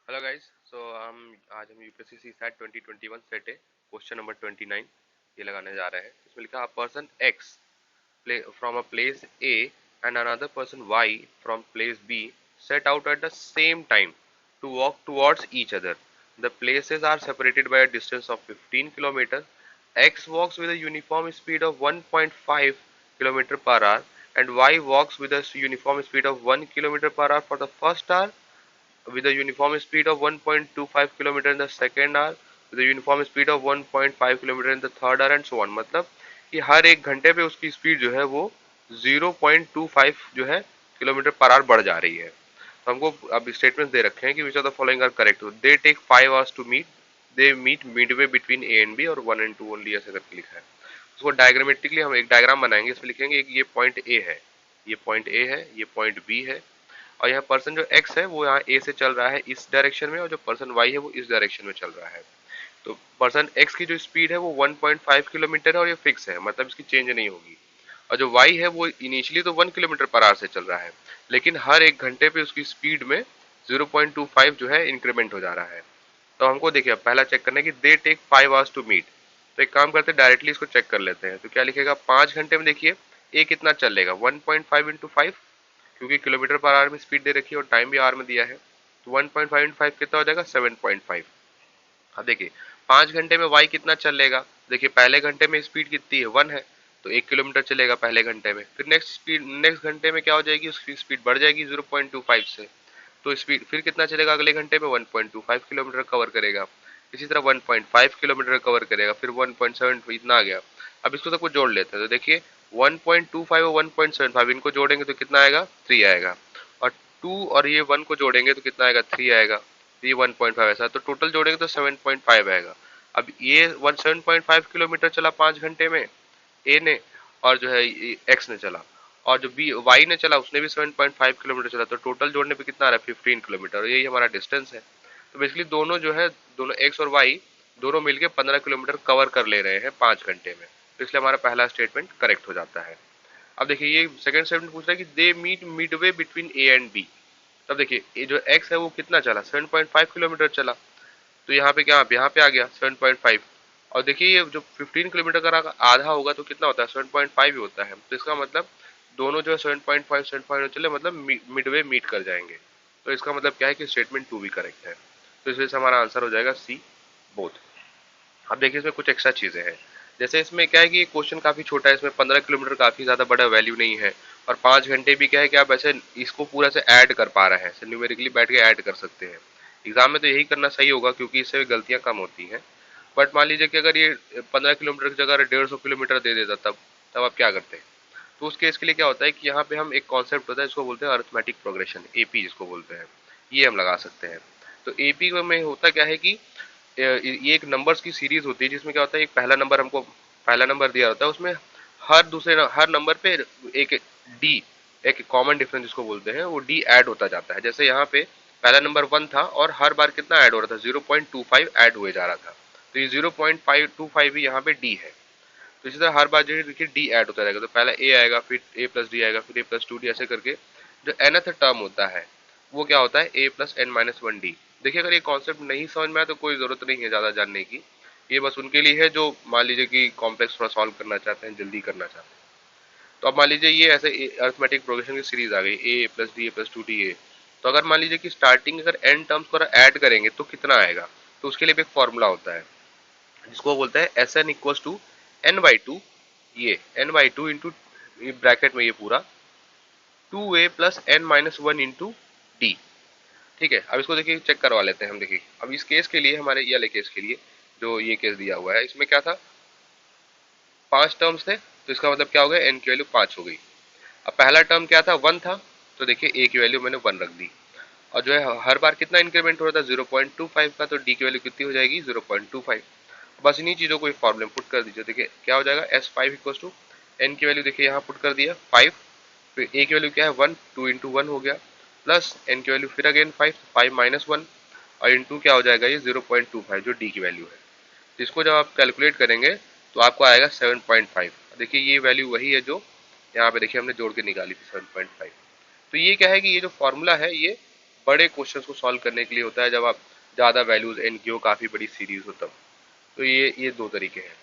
Hello guys. आज हम UPSC set 2021 set है क्वेश्चन नंबर 29 ये लगाने जा रहे हैं। इसमें लिखा है person X from a place A and another person Y from place B set out at the same time to walk towards each other. The places are separated by a distance of 15 kilometre. X walks with a uniform speed of 1.5 km per hour and Y walks with a uniform speed of 1 km per hour for the first hour, with a uniform speed of 1.25 km in the second hour, with a uniform speed of 1.5 km in the third hour and so on। मतलब कि हर एक घंटे पे उसकी speed जो है वो 0.25 जो है किलोमीटर पर आवर बढ़ जा रही है। तो हमको अब स्टेटमेंट दे रखे हैं कि which of the following are correct. They take 5 hours to meet, they meet midway between A and B, और 1 एंड 2 ओनली ऐसे करके लिखा है। उसको डायग्रामेटिकली हम एक डायग्राम बनाएंगे। इसमें लिखेंगे एक ये पॉइंट ए है, ये पॉइंट ए है, ये पॉइंट बी है, और यहाँ पर्सन जो एक्स है वो यहाँ ए से चल रहा है इस डायरेक्शन में, और जो पर्सन वाई है वो इस डायरेक्शन में चल रहा है। तो पर्सन एक्स की जो स्पीड है वो 1.5 किलोमीटर है और ये फिक्स है, मतलब इसकी चेंज नहीं होगी। और जो वाई है वो इनिशियली तो 1 किलोमीटर पर आवर से चल रहा है, लेकिन हर एक घंटे पे उसकी स्पीड में 0.25 जो है इंक्रीमेंट हो जा रहा है। तो हमको देखिए अब पहला चेक करना है कि they take 5 hours to meet. तो एक काम करते हैं, डायरेक्टली इसको चेक कर लेते हैं। तो क्या लिखेगा, 5 घंटे में देखिए ए कितना चलेगा, 1.5 इंटू 5, क्योंकि किलोमीटर पर आवर में स्पीड दे रखी है और टाइम भी आवर में दिया है। तो 1.5 इंटू 5 कितना हो जाएगा, 7.5। अब देखिए 5 घंटे में वाई कितना चलेगा। देखिए पहले घंटे में स्पीड कितनी है, 1 है, तो 1 किलोमीटर चलेगा पहले घंटे में। फिर नेक्स्ट घंटे में क्या हो जाएगी, उसकी स्पीड बढ़ जाएगी 0.25 से, तो स्पीड फिर कितना चलेगा अगले घंटे में, 1.25 किलोमीटर कवर करेगा। इसी तरह 1.5 किलोमीटर कवर करेगा, फिर 1.7 इतना आ गया। अब इसको सबको जोड़ लेते हैं। तो देखिए 1.25 और 1.75 इनको जोड़ेंगे तो कितना आएगा, 3 आएगा। और 2 और ये 1 को जोड़ेंगे तो कितना आएगा, 3 आएगा। ये 1.5 ऐसा, तो टोटल जोड़ेंगे तो 7.5 आएगा। अब ये 7.5 किलोमीटर चला 5 घंटे में ए ने, और जो है एक्स ने चला, और जो बी वाई ने चला उसने भी 7.5 किलोमीटर चला। तो टोटल जोड़ने पे कितना आ रहा है, 15 किलोमीटर, और यही हमारा डिस्टेंस है। तो बेसिकली दोनों जो है, दोनों एक्स और वाई दोनों मिलके 15 किलोमीटर कवर कर ले रहे हैं 5 घंटे में। तो इसलिए हमारा पहला स्टेटमेंट करेक्ट हो जाता है। अब देखिए ये सेकंड स्टेटमेंट पूछ रहा है कि they meet midway between A and B. तब देखिए ये जो एक्स है वो कितना चला, 7.5 किलोमीटर चला, तो यहाँ पे क्या, यहाँ पे आ गया 7.5। और देखिए ये जो 15 किलोमीटर का आधा होगा तो कितना होता है, 7.5 ही होता है। तो इसका मतलब दोनों जो है 7.5 7.5 चले, मतलब मिडवे मीट कर जाएंगे। तो इसका मतलब क्या है कि स्टेटमेंट 2 भी करेक्ट है। तो इस वजह से हमारा आंसर हो जाएगा सी, बोथ। अब देखिए इसमें कुछ एक्स्ट्रा चीजें हैं। जैसे इसमें क्या है कि क्वेश्चन काफी छोटा है, इसमें 15 किलोमीटर काफी ज्यादा बड़ा वैल्यू नहीं है, और 5 घंटे भी क्या है कि आप ऐसे इसको पूरा से ऐड कर पा रहे हैं, न्यूमेरिकली बैठ के ऐड कर सकते हैं। एग्जाम में तो यही करना सही होगा क्योंकि इससे गलतियां कम होती हैं। बट मान लीजिए कि अगर ये 15 किलोमीटर की जगह 150 किलोमीटर दे देता, तब तब आप क्या करते हैं। तो उस केस के लिए क्या होता है कि यहाँ पे हम एक कॉन्सेप्ट होता है जिसको बोलते हैं अरिथमेटिक प्रोग्रेशन, एपी जिसको बोलते हैं, ये हम लगा सकते हैं। तो एपी में होता क्या है कि ये एक नंबर्स की सीरीज होती है जिसमें क्या होता है, एक पहला नंबर हमको पहला नंबर दिया होता है, उसमें हर नंबर पे एक डी, एक कॉमन डिफरेंस जिसको बोलते हैं, वो डी ऐड होता जाता है। जैसे यहाँ पे पहला नंबर 1 था और हर बार कितना ऐड हो रहा था, 0.25 ऐड हुए जा रहा था। तो ये 0.525 ही यहाँ पे डी है। तो इसी तरह हर बार जो है देखिए डी ऐड होता रहेगा। तो पहला ए आएगा, फिर ए प्लस डी आएगा, फिर ए प्लस 2 डी, ऐसे करके जो nth टर्म होता है वो क्या होता है, ए प्लस एन माइनस 1 डी। देखिए अगर ये कॉन्सेप्ट नहीं समझ में आया तो कोई जरूरत नहीं है ज़्यादा जानने की, ये बस उनके लिए है जो मान लीजिए कि कॉम्प्लेक्स थोड़ा सॉल्व करना चाहते हैं, जल्दी करना चाहते हैं। तो अब मान लीजिए ये ऐसे अर्थमेटिक प्रोग्रेशन की सीरीज आ गई, ए प्लस डी, ए प्लस 2 डी, ए। तो अगर मान लीजिए कि स्टार्टिंग अगर एन टर्म्स को ऐड करेंगे तो कितना आएगा, तो उसके लिए भी एक फॉर्मूला होता है जिसको बोलते हैं S N equals to n/2, ये n/2 इंटू ब्रैकेट में ये पूरा 2a plus n minus 1 into d. ठीक है, अब इसको देखिए चेक करवा लेते हैं हम। देखिए अब इस केस के लिए, हमारे ये वाले केस के लिए जो ये केस दिया हुआ है, इसमें क्या था, 5 टर्म्स थे, तो इसका मतलब क्या हो गया, एन की वैल्यू 5 हो गई। अब पहला टर्म क्या था, 1 था, तो देखिए ए की वैल्यू मैंने 1 रख दी। और जो है हर बार कितना इंक्रीमेंट हो रहा था, 0.25 का, तो डी की वैल्यू कितनी हो जाएगी, 0.25। बस इन्हीं चीज़ों को फॉर्मूले में पुट कर दीजिए। देखिए क्या हो जाएगा, S5 इक्वल्स टू एन की वैल्यू देखिए यहाँ पुट कर दिया 5, फिर ए की वैल्यू क्या है 1, 2 इंटू 1 हो गया, प्लस एन की वैल्यू फिर अगेन 5, 5 माइनस 1, और इंटू क्या हो जाएगा ये 0.25 जो डी की वैल्यू है। तो इसको जब आप कैलकुलेट करेंगे तो आपको आएगा 7.5। देखिए ये वैल्यू वही है जो यहाँ पे देखिए हमने जोड़ के निकाली थी 7.5। तो ये क्या है कि ये जो फॉर्मूला है ये बड़े क्वेश्चंस को सॉल्व करने के लिए होता है, जब आप ज़्यादा वैल्यूज एन की हो, काफ़ी बड़ी सीरीज हो तब। तो ये दो तरीके हैं।